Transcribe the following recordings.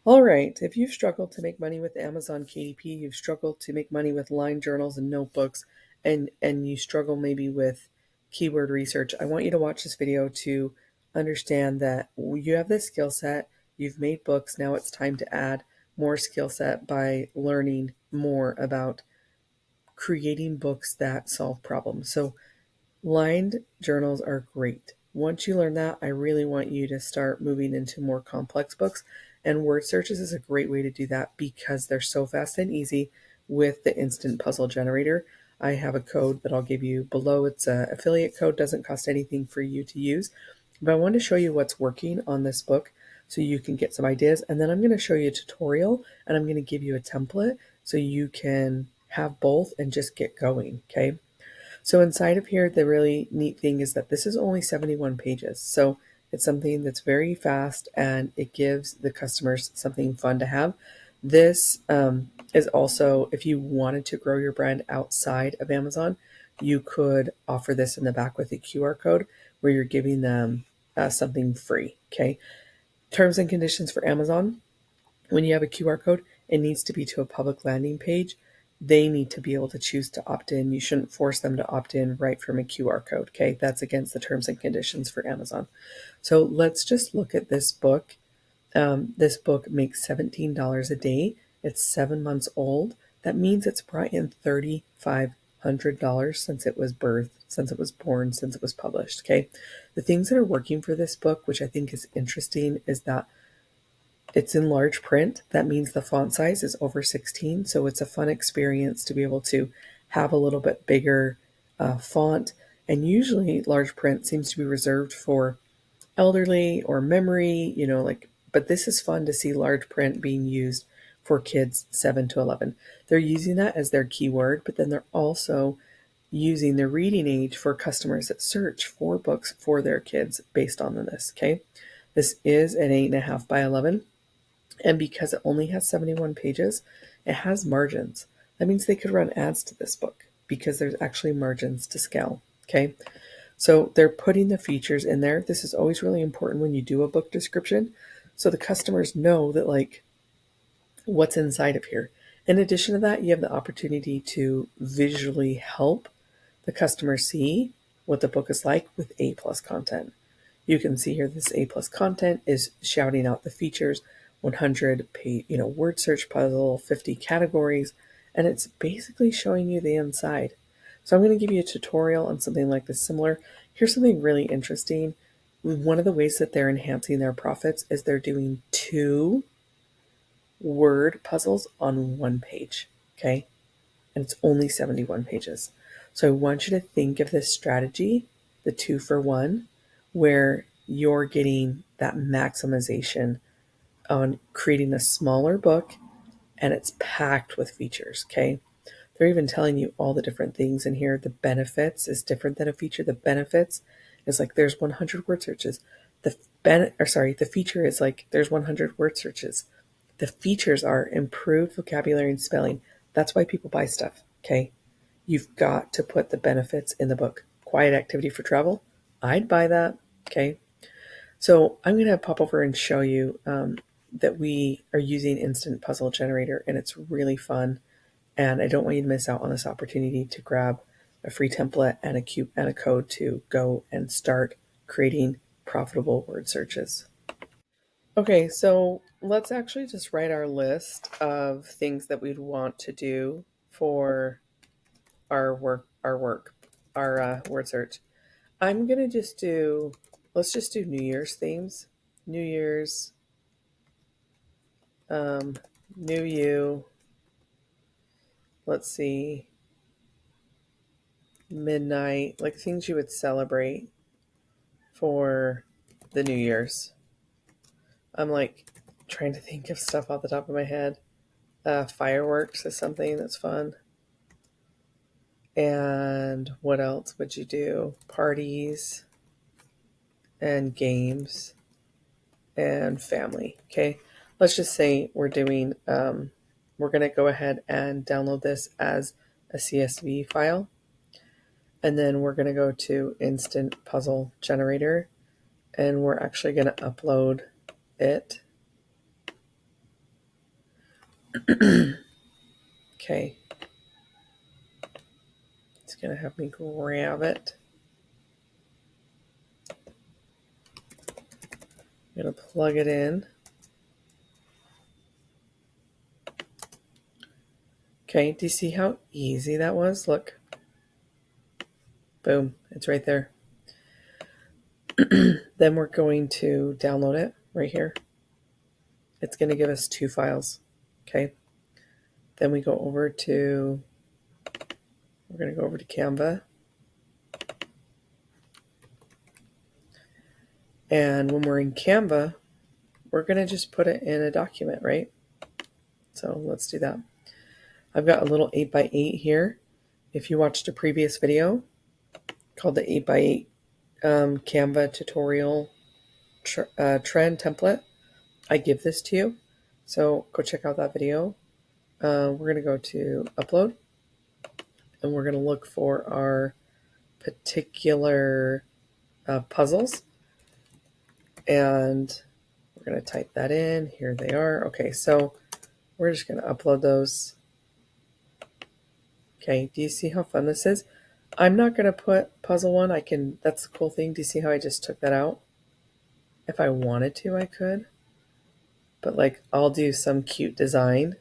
All right, if you've struggled to make money with Amazon KDP, you've struggled to make money with line journals and notebooks, and you struggle maybe with keyword research, I want you to watch this video to understand that you have this skill set, you've made books, now it's time to add more skill set by learning more about creating books that solve problems. So lined journals are great. Once you learn that, I really want you to start moving into more complex books. And word searches is a great way to do that because they're so fast and easy with the instant puzzle generator. I have a code that I'll give you below. It's an affiliate code, doesn't cost anything for you to use. But I want to show you what's working on this book so you can get some ideas. And then I'm going to show you a tutorial and I'm going to give you a template so you can have both and just get going, okay? So inside of here, the really neat thing is that this is only 71 pages. So it's something that's very fast and it gives the customers something fun to have. This is also, if you wanted to grow your brand outside of Amazon, you could offer this in the back with a QR code where you're giving them something free, okay? Terms and conditions for Amazon. When you have a QR code, it needs to be to a public landing page. They need to be able to choose to opt in. You shouldn't force them to opt in right from a QR code, okay? That's against the terms and conditions for Amazon. So let's just look at this book. This book makes $17 a day. It's 7 months old. That means it's brought in $3,500 since it was birthed, since it was born, since it was published, okay? The things that are working for this book, which I think is interesting, is that it's in large print. That means the font size is over 16. So it's a fun experience to be able to have a little bit bigger font. And usually large print seems to be reserved for elderly or memory, but this is fun to see large print being used for kids 7 to 11. They're using that as their keyword, but then they're also using the reading age for customers that search for books for their kids based on this, okay? This is an 8.5 by 11. And because it only has 71 pages, it has margins. That means they could run ads to this book because there's actually margins to scale. Okay. So they're putting the features in there. This is always really important when you do a book description. So the customers know that what's inside of here. In addition to that, you have the opportunity to visually help the customer see what the book is like with A+ content. You can see here this A+ content is shouting out the features, 100 page, word search puzzle, 50 categories, and it's basically showing you the inside. So I'm going to give you a tutorial on something like this similar. Here's something really interesting. One of the ways that they're enhancing their profits is they're doing 2 word puzzles on 1 page, okay? And it's only 71 pages. So I want you to think of this strategy, the 2 for 1, where you're getting that maximization on creating a smaller book and it's packed with features, okay? They're even telling you all the different things in here. The benefits is different than a feature. The benefits is like there's 100 word searches. The feature is like there's 100 word searches. The features are improved vocabulary and spelling. That's why people buy stuff, okay? You've got to put the benefits in the book. Quiet activity for travel. I'd buy that, okay? So I'm going to pop over and show you that we are using Instant Puzzle Generator, and it's really fun. And I don't want you to miss out on this opportunity to grab a free template and a code to go and start creating profitable word searches. Okay, so let's actually just write our list of things that we'd want to do for our word search. I'm gonna let's just do New Year's themes. New Year's, um, New You, let's see, midnight, like things you would celebrate for the New Year's. I'm like trying to think of stuff off the top of my head. Fireworks is something that's fun. And what else would you do? Parties and games and family. Okay. Let's just say we're going to go ahead and download this as a CSV file. And then we're going to go to Instant Puzzle Generator and we're actually going to upload it. Okay. It's going to have me grab it. I'm going to plug it in. Okay, do you see how easy that was? Look. Boom, it's right there. Then we're going to download it right here. It's going to give us 2 files. Okay. Then we're going to go over to Canva. And when we're in Canva, we're going to just put it in a document, right? So let's do that. I've got a little 8x8 here. If you watched a previous video called the 8x8 Canva tutorial trend template, I give this to you. So go check out that video. We're going to go to upload, and we're going to look for our particular puzzles, and we're going to type that in. Here they are. Okay, so we're just going to upload those. Okay, do you see how fun this is? I'm not going to put puzzle 1. That's the cool thing. Do you see how I just took that out? If I wanted to, I could. But like, I'll do some cute design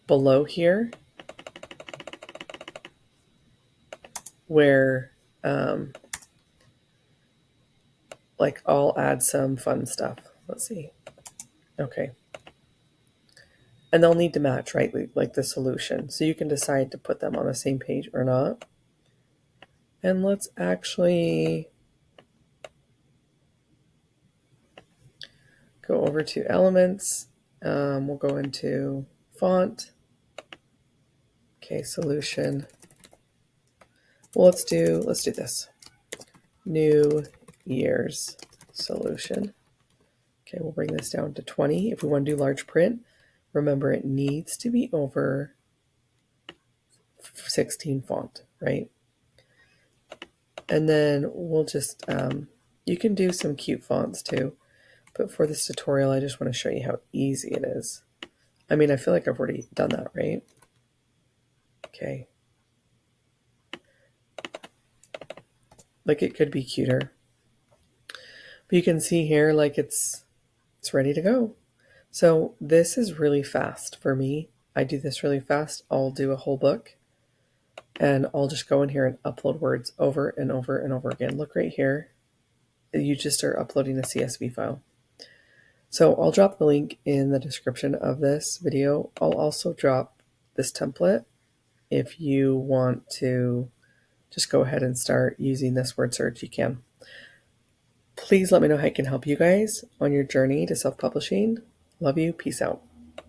below here where like I'll add some fun stuff. Let's see. Okay. And they'll need to match, right? Like the solution. So you can decide to put them on the same page or not. And let's actually go over to elements. We'll go into font. Okay, solution. Well, let's do this. New Year's solution. Okay, we'll bring this down to 20. If we want to do large print, remember it needs to be over 16 font, right? And then we'll just, you can do some cute fonts too, but for this tutorial, I just want to show you how easy it is. I mean, I feel like I've already done that, right? Okay. Like it could be cuter. But you can see here, like it's ready to go. So this is really fast for me. I do this really fast. I'll do a whole book and I'll just go in here and upload words over and over and over again. Look right here. You just are uploading a CSV file. So I'll drop the link in the description of this video. I'll also drop this template if you want to just go ahead and start using this word search, you can. Please let me know how I can help you guys on your journey to self-publishing. Love you. Peace out.